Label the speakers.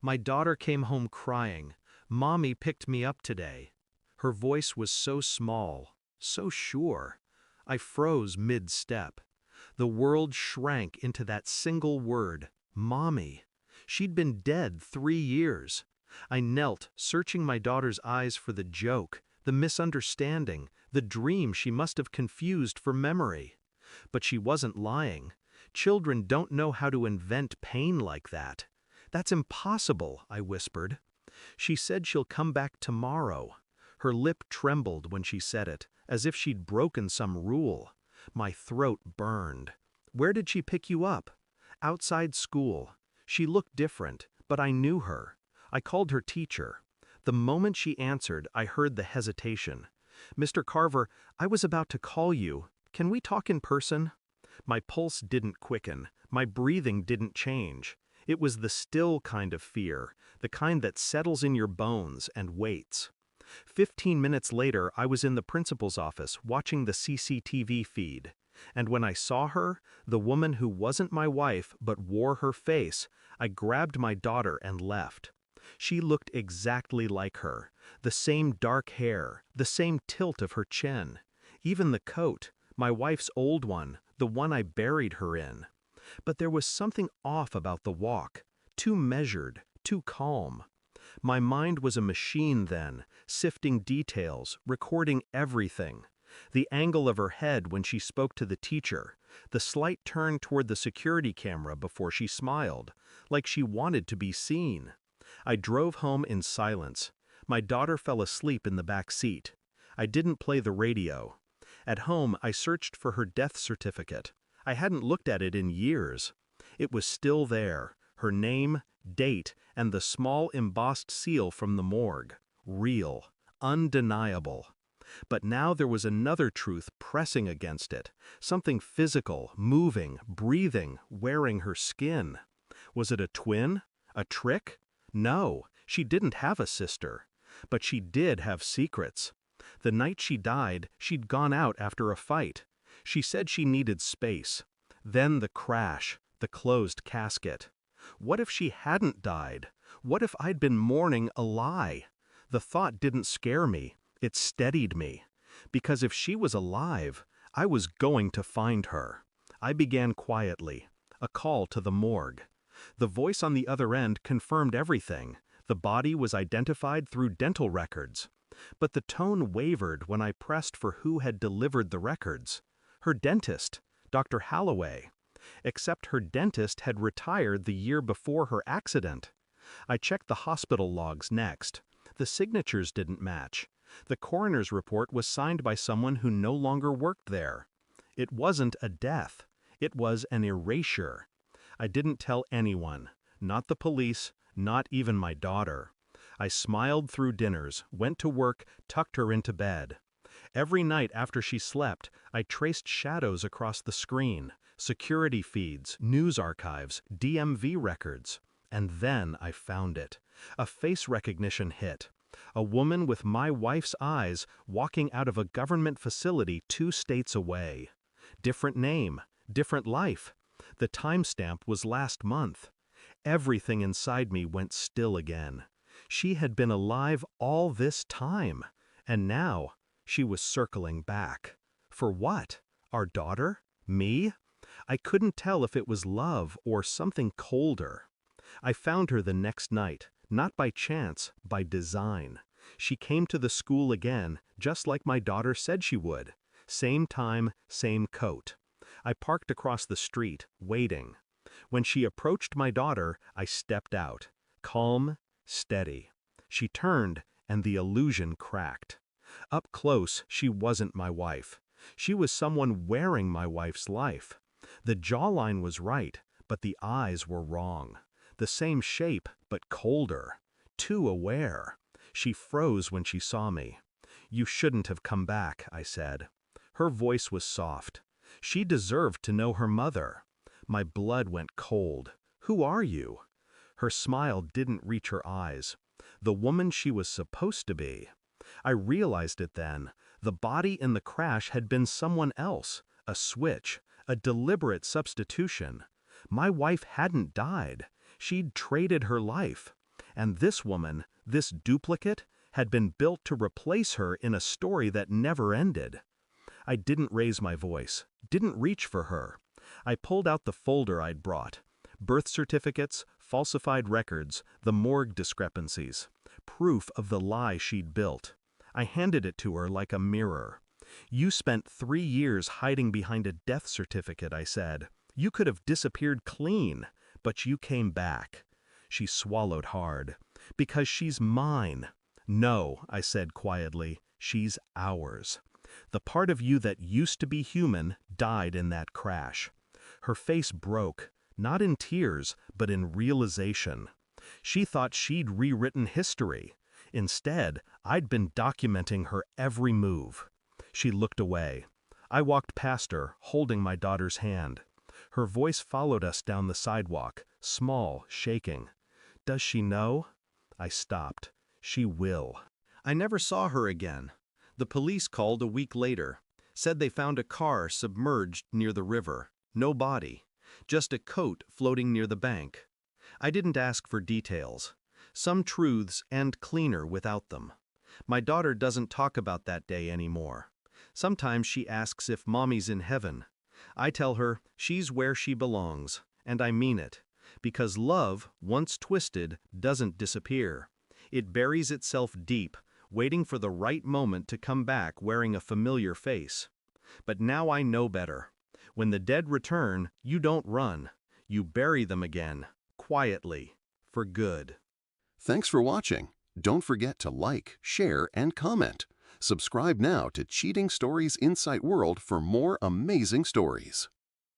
Speaker 1: My daughter came home crying. Mommy picked me up today. Her voice was so small, so sure. I froze mid-step. The world shrank into that single word, Mommy. She'd been dead 3 years. I knelt, searching my daughter's eyes for the joke, the misunderstanding, the dream she must have confused for memory. But she wasn't lying. Children don't know how to invent pain like that. That's impossible, I whispered. She said she'll come back tomorrow. Her lip trembled when she said it, as if she'd broken some rule. My throat burned. Where did she pick you up? Outside school. She looked different, but I knew her. I called her teacher. The moment she answered, I heard the hesitation. Mr. Carver, I was about to call you. Can we talk in person? My pulse didn't quicken. My breathing didn't change. It was the still kind of fear, the kind that settles in your bones and waits. 15 minutes later, I was in the principal's office watching the CCTV feed. And when I saw her, the woman who wasn't my wife but wore her face, I grabbed my daughter and left. She looked exactly like her, the same dark hair, the same tilt of her chin. Even the coat, my wife's old one, the one I buried her in. But there was something off about the walk, too measured, too calm. My mind was a machine then, sifting details, recording everything. The angle of her head when she spoke to the teacher, the slight turn toward the security camera before she smiled, like she wanted to be seen. I drove home in silence. My daughter fell asleep in the back seat. I didn't play the radio. At home, I searched for her death certificate. I hadn't looked at it in years. It was still there, her name, date, and the small embossed seal from the morgue. Real, undeniable. But now there was another truth pressing against it, something physical, moving, breathing, wearing her skin. Was it a twin? A trick? No, she didn't have a sister. But she did have secrets. The night she died, she'd gone out after a fight. She said she needed space. Then the crash, the closed casket. What if she hadn't died? What if I'd been mourning a lie? The thought didn't scare me. It steadied me. Because if she was alive, I was going to find her. I began quietly. A call to the morgue. The voice on the other end confirmed everything. The body was identified through dental records. But the tone wavered when I pressed for who had delivered the records. Her dentist, Dr. Holloway. Except her dentist had retired the year before her accident. I checked the hospital logs next. The signatures didn't match. The coroner's report was signed by someone who no longer worked there. It wasn't a death. It was an erasure. I didn't tell anyone. Not the police, not even my daughter. I smiled through dinners, went to work, tucked her into bed. Every night after she slept, I traced shadows across the screen, security feeds, news archives, DMV records. And then I found it. A face recognition hit. A woman with my wife's eyes walking out of a government facility 2 states away. Different name, different life. The timestamp was last month. Everything inside me went still again. She had been alive all this time, and now she was circling back. For what? Our daughter? Me? I couldn't tell if it was love or something colder. I found her the next night, not by chance, by design. She came to the school again, just like my daughter said she would. Same time, same coat. I parked across the street, waiting. When she approached my daughter, I stepped out. Calm, steady. She turned, and the illusion cracked. Up close, she wasn't my wife. She was someone wearing my wife's life. The jawline was right, but the eyes were wrong. The same shape, but colder. Too aware. She froze when she saw me. "You shouldn't have come back," I said. Her voice was soft. She deserved to know her mother. My blood went cold. "Who are you?" Her smile didn't reach her eyes. The woman she was supposed to be. I realized it then. The body in the crash had been someone else. A switch. A deliberate substitution. My wife hadn't died. She'd traded her life. And this woman, this duplicate, had been built to replace her in a story that never ended. I didn't raise my voice, didn't reach for her. I pulled out the folder I'd brought. Birth certificates, falsified records, the morgue discrepancies. Proof of the lie she'd built. I handed it to her like a mirror. "You spent 3 years hiding behind a death certificate," I said. "You could have disappeared clean, but you came back." She swallowed hard. "Because she's mine." "No," I said quietly, "she's ours. The part of you that used to be human died in that crash." Her face broke, not in tears, but in realization. She thought she'd rewritten history. Instead, I'd been documenting her every move. She looked away. I walked past her, holding my daughter's hand. Her voice followed us down the sidewalk, small, shaking. "Does she know?" I stopped. "She will." I never saw her again. The police called a week later. Said they found a car submerged near the river. No body. Just a coat floating near the bank. I didn't ask for details. Some truths end cleaner without them. My daughter doesn't talk about that day anymore. Sometimes she asks if mommy's in heaven. I tell her she's where she belongs, and I mean it. Because love, once twisted, doesn't disappear. It buries itself deep, waiting for the right moment to come back wearing a familiar face. But now I know better. When the dead return, you don't run. You bury them again, quietly, for good.
Speaker 2: Thanks for watching. Don't forget to like, share, and comment. Subscribe now to Cheating Stories Insight World for more amazing stories.